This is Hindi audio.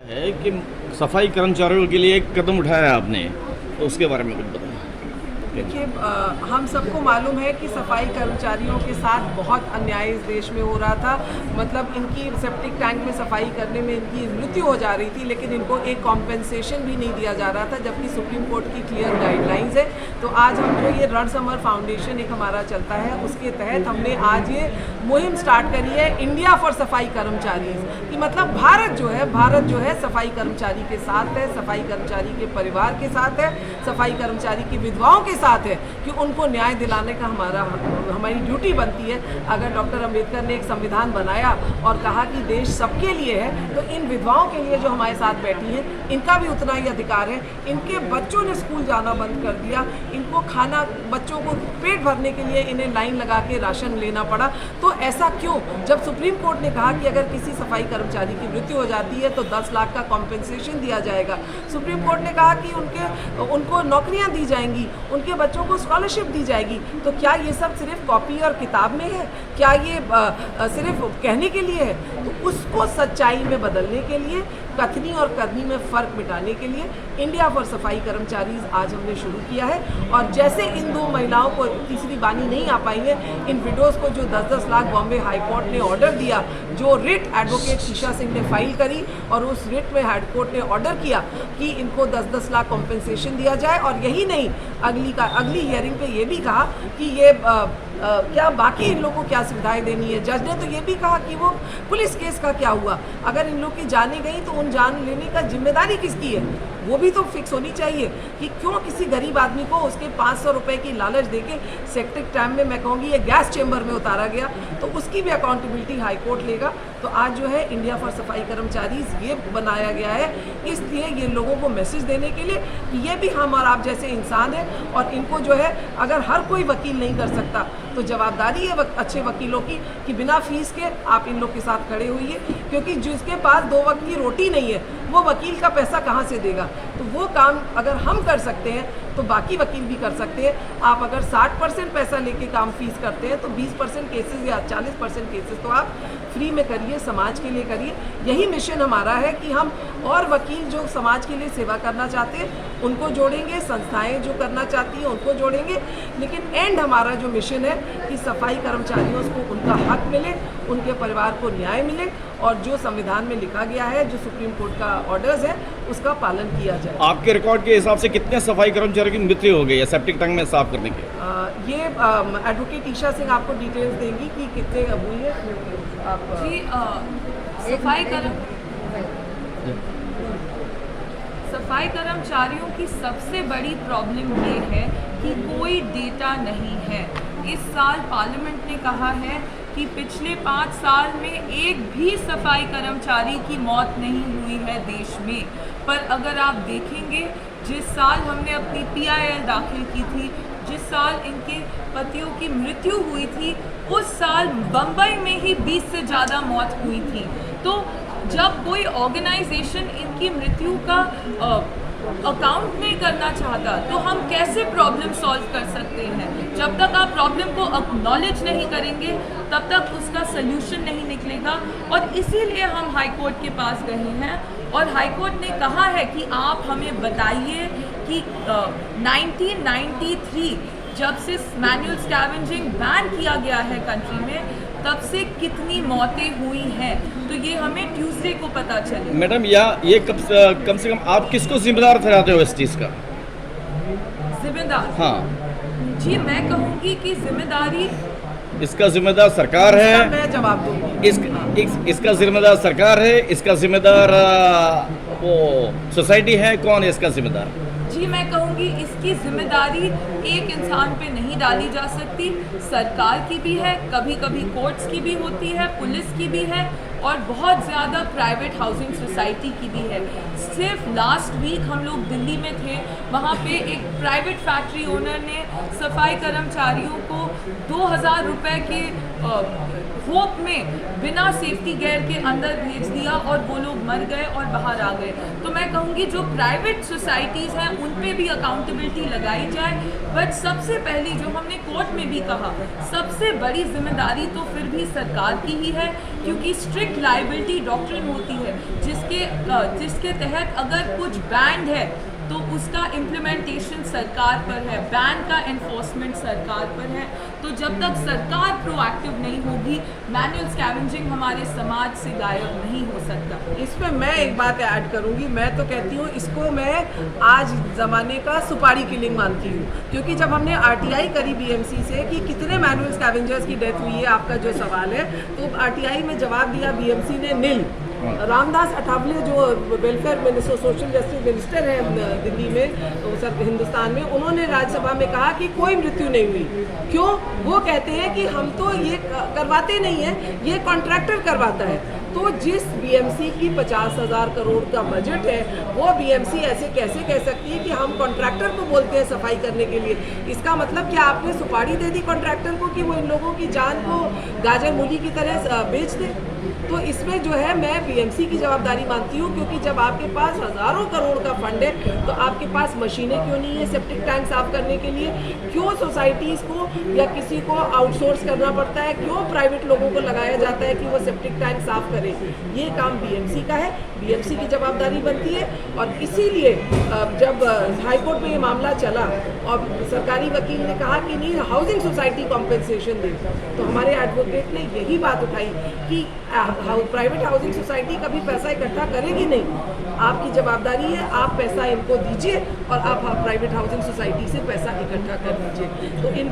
है कि सफाई कर्मचारियों के लिए एक कदम उठाया आपने, तो उसके बारे में कुछ बताएं। देखिए, हम सबको मालूम है कि सफाई कर्मचारियों के साथ बहुत अन्याय इस देश में हो रहा था। मतलब इनकी सेप्टिक टैंक में सफाई करने में इनकी मृत्यु हो जा रही थी, लेकिन इनको एक कॉम्पेंसेशन भी नहीं दिया जा रहा था, जबकि सुप्रीम कोर्ट की क्लियर गाइडलाइंस है। तो आज हम जो ये रणसमर फाउंडेशन एक हमारा चलता है, उसके तहत हमने आज ये मुहिम स्टार्ट करी है, इंडिया फॉर सफाई कर्मचारी, कि मतलब भारत जो है सफाई कर्मचारी के साथ है, सफाई कर्मचारी के परिवार के साथ है, सफाई कर्मचारी की विधवाओं के साथ है, कि उनको न्याय दिलाने का हमारी ड्यूटी बनती है। अगर डॉक्टर अंबेडकर ने एक संविधान बनाया और कहा कि देश सबके लिए है, तो इन विधवाओं के लिए जो हमारे साथ बैठी हैं, इनका भी उतना ही अधिकार है। इनके बच्चों ने स्कूल जाना बंद कर दिया, इनको खाना, बच्चों को पेट भरने के लिए इन्हें लाइन लगा के राशन लेना पड़ा। तो ऐसा क्यों? जब सुप्रीम कोर्ट ने कहा कि अगर किसी सफाई कर्मचारी की मृत्यु हो जाती है तो 10 लाख का कॉम्पेंसेशन दिया जाएगा। सुप्रीम कोर्ट ने कहा कि उनको नौकरियां दी जाएंगी, उनके बच्चों को स्कॉलरशिप दी जाएगी। तो क्या ये सब सिर्फ कॉपी और किताब में है? क्या ये सिर्फ कहने के लिए है? तो उसको सच्चाई में बदलने के लिए, कथनी और करनी में फ़र्क मिटाने के लिए इंडिया फॉर सफाई कर्मचारी आज हमने शुरू किया है। और जैसे इन दो महिलाओं को तीसरी बानी नहीं आ पाई है, इन विडोज़ को जो 10-10 लाख बॉम्बे हाई कोर्ट ने ऑर्डर दिया, जो रिट एडवोकेट शीशा सिंह ने फाइल करी, और उस रिट में हाई कोर्ट ने ऑर्डर किया कि इनको 10-10 लाख कॉम्पेंसेशन दिया जाए। और यही नहीं, अगली हियरिंग पे ये भी कहा कि ये क्या बाकी इन लोगों को क्या सुविधाएं देनी है। जज ने तो ये भी कहा कि वो पुलिस केस का क्या हुआ, अगर इन लोग की जानें गई तो उन जान लेने का जिम्मेदारी किसकी है, वो भी तो फिक्स होनी चाहिए। कि क्यों किसी गरीब आदमी को उसके 500 रुपये की लालच देके सेप्टिक टैंक में, मैं कहूँगी ये गैस चेंबर में उतारा गया, तो उसकी भी अकाउंटेबिलिटी हाई कोर्ट लेगा। तो आज जो है इंडिया फॉर सफाई कर्मचारी ये बनाया गया है, इसलिए ये लोगों को मैसेज देने के लिए कि ये भी हम और आप जैसे इंसान हैं, और इनको जो है अगर हर कोई वकील नहीं कर सकता, तो जवाबदारी है अच्छे वकीलों की कि बिना फीस के आप इन लोग के साथ खड़े होइए। क्योंकि जिसके पास 2 वक्त की रोटी नहीं है, वो वकील का पैसा कहाँ से देगा? तो वो काम अगर हम कर सकते हैं तो बाकी वकील भी कर सकते हैं। आप अगर 60% पैसा लेके काम फीस करते हैं, तो 20% केसेस या 40% केसेस तो आप फ्री में करिए, समाज के लिए करिए। यही मिशन हमारा है कि हम और वकील जो समाज के लिए सेवा करना चाहते हैं उनको जोड़ेंगे, संस्थाएं जो करना चाहती हैं उनको जोड़ेंगे, लेकिन एंड हमारा जो मिशन है कि सफाई कर्मचारियों को उनका हक मिले, उनके परिवार को न्याय मिले, और जो संविधान में लिखा गया है, जो सुप्रीम कोर्ट का ऑर्डर्स है, उसका पालन किया जाए। आपके रिकॉर्ड के हिसाब से कितने सफाई कर्मचारियों की मृत्यु हो गई है सेप्टिक टैंक में साफ करने के? ये एडवोकेट ईशा सिंह आपको डिटेल्स देंगी कि कितने हुई है। आप जी, सफाई कर्मचारियों की सबसे बड़ी प्रॉब्लम ये है कि कोई डेटा नहीं है। इस साल पार्लियामेंट ने कहा है कि पिछले 5 साल में एक भी सफाई कर्मचारी की मौत नहीं हुई है देश में। पर अगर आप देखेंगे, जिस साल हमने अपनी PIL दाखिल की थी, जिस साल इनके पतियों की मृत्यु हुई थी, उस साल बम्बई में ही 20 से ज़्यादा मौत हुई थी। तो जब कोई ऑर्गेनाइजेशन इनकी मृत्यु का अकाउंट नहीं करना चाहता, तो हम कैसे प्रॉब्लम सॉल्व कर सकते हैं? जब तक आप प्रॉब्लम को एक्नॉलेज नहीं करेंगे, तब तक उसका सल्यूशन नहीं निकलेगा। और इसीलिए हम हाई कोर्ट के पास गए हैं, और हाई कोर्ट ने कहा है कि आप हमें बताइए कि 1993 जब से मैनुअल स्कैवेंजिंग बैन किया गया है कंट्री में, तब से कितनी मौतें हुई हैं। तो ये हमें ट्यूसडे को पता चले। मैडम, ये कम से कम आप किसको जिम्मेदार ठहराते हो इस चीज़ का? जिम्मेदार? हाँ जी, मैं कहूँगी कि जिम्मेदारी इसका जिम्मेदार सरकार है। मैं जवाब दूंगी। इसका जिम्मेदार सरकार है, इसका जिम्मेदार वो सोसाइटी है, कौन है इसका जिम्मेदार? जी, मैं कहूँगी इसकी जिम्मेदारी एक इंसान पे नहीं डाली जा सकती। सरकार की भी है, कभी कभी कोर्ट्स की भी होती है, पुलिस की भी है, और बहुत ज़्यादा प्राइवेट हाउसिंग सोसाइटी की भी है। सिर्फ लास्ट वीक हम लोग दिल्ली में थे, वहाँ पे एक प्राइवेट फैक्ट्री ओनर ने सफाई कर्मचारियों को 2000 रुपये के होप में बिना सेफ्टी गेयर के अंदर भेज दिया और वो लोग मर गए और बाहर आ गए। तो मैं कहूँगी जो प्राइवेट सोसाइटीज़ हैं उन पे भी अकाउंटेबिलिटी लगाई जाए, बट सबसे पहली जो हमने कोर्ट में भी कहा, सबसे बड़ी जिम्मेदारी तो फिर भी सरकार की ही है, क्योंकि स्ट्रिक्ट लायबिलिटी डॉक्ट्रिन होती है जिसके तहत अगर कुछ बैंड है तो उसका इम्प्लीमेंटेशन सरकार पर है, बैन का एनफोर्समेंट सरकार पर है। तो जब तक सरकार प्रोएक्टिव नहीं होगी, मैनुअल स्कैवेंजिंग हमारे समाज से गायब नहीं हो सकता। इसमें मैं एक बात ऐड करूंगी, मैं तो कहती हूँ इसको मैं आज ज़माने का सुपारी किलिंग मानती हूँ, क्योंकि जब हमने आरटीआई करी बीएमसी से कि कितने मैनुअल स्कैवेंजर्स की डेथ हुई है, आपका जो सवाल है, तो आरटीआई में जवाब दिया बीएमसी ने नील। रामदास अठावले जो welfare minister, social justice minister हैं दिल्ली में, सर हिंदुस्तान में, उन्होंने राज्यसभा में कहा कि कोई मृत्यु नहीं हुई। क्यों? वो कहते हैं कि हम तो ये करवाते नहीं हैं, ये कॉन्ट्रैक्टर करवाता है। तो जिस बीएमसी की 50,000 करोड़ का बजट है, वो बीएमसी ऐसे कैसे कह सकती है कि हम कॉन्ट्रैक्टर को बोलते हैं सफाई करने के लिए? इसका मतलब क्या आपने सुपारी दे दी कॉन्ट्रैक्टर को कि वो इन लोगों की जान को गाजर मूली की तरह बेच दे? तो इसमें जो है मैं बीएमसी की जवाबदारी मानती हूँ, क्योंकि जब आपके पास हज़ारों करोड़ का फंड है तो आपके पास मशीनें क्यों नहीं है सेप्टिक टैंक साफ करने के लिए? क्यों सोसाइटीज़ को या किसी को आउटसोर्स करना पड़ता है? क्यों प्राइवेट लोगों को लगाया जाता है कि वो सेप्टिक टैंक साफ करें? ये काम बीएमसी का है, बीएमसी की जवाबदारी बनती है। और इसीलिए जब हाईकोर्ट में ये मामला चला और सरकारी वकील ने कहा कि नहीं हाउसिंग सोसाइटी कॉम्पेंसेशन दे, तो हमारे एडवोकेट ने यही बात उठाई कि प्राइवेट हाउसिंग सोसाइटी कभी पैसा इकट्ठा करेगी नहीं, आपकी जवाबदारी है, आप पैसा इनको दीजिए और आप प्राइवेट हाउसिंग सोसाइटी से पैसा इकट्ठा कर लीजिए। तो इन